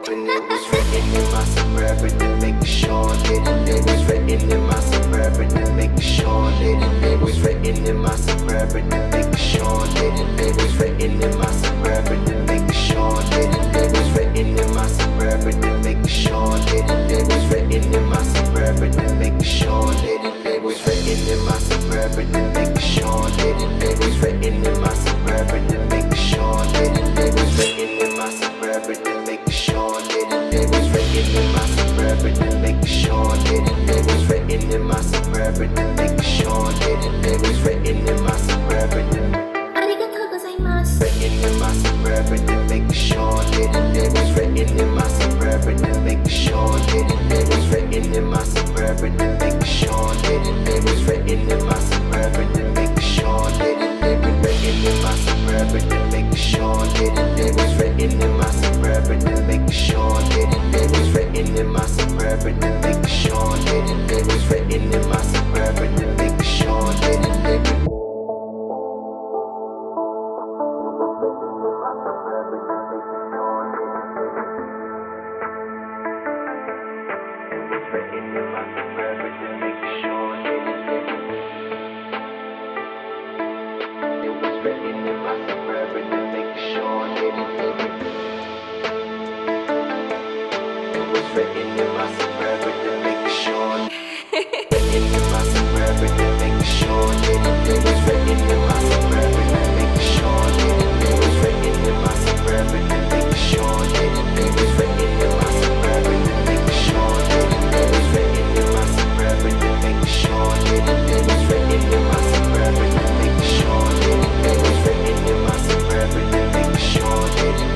And it was written in my suburban to make sure that it was written in my suburban to make sure that it was written in my suburban to make sure that it was written in my suburban to make sure that it was written in my suburban to make sure that it was written in my suburban to make sure that it was written in my suburban to make sure that it was written in my suburban to make sure that it was written in my suburban to make sure that it was written in my suburban to make sure that it was written in my suburban to make sure that it was written in my suburban to ありがとうございます。 written in my suburban to make sure that it was written in my suburban to make sure that it was written in my suburban to make sure that it was written in my suburban to make sure that it was written in my suburban to make sure that it was written in my suburban to make sure that it was written in my suburban to make sure that it was written in my suburban to make sure that it was written in my suburban to make sure written in my suburban to make sure that it was written in my suburban to make sure that it was written in my suburban to make sure that it was written in my suburban to make sure that it was written in my suburban to make sure that it was written in my suburban to make sure that it was written in my suburban to make sure that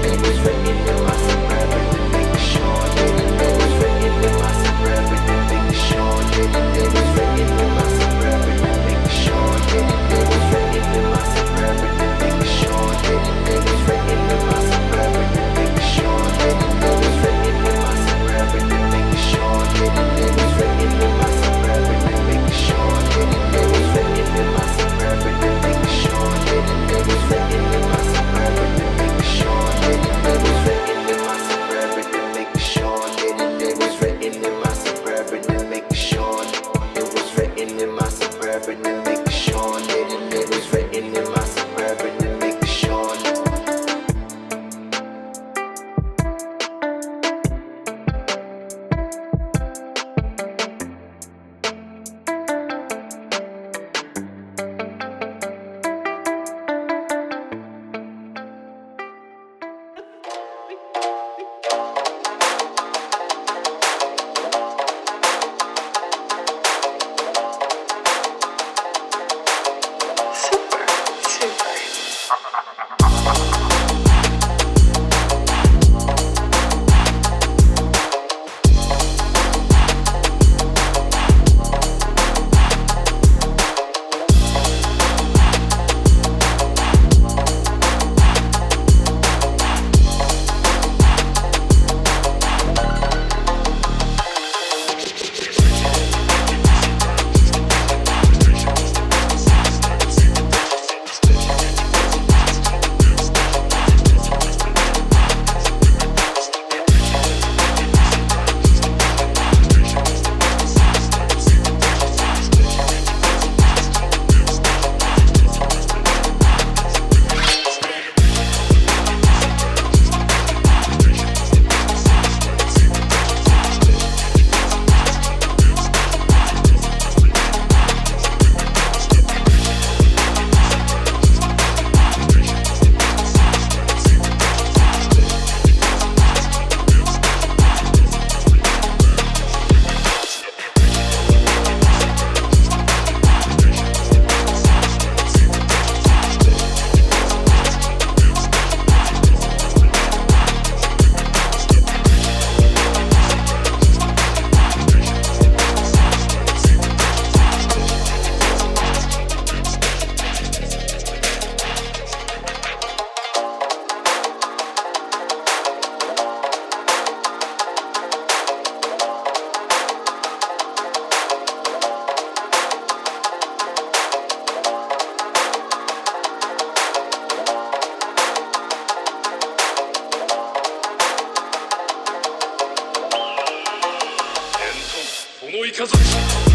because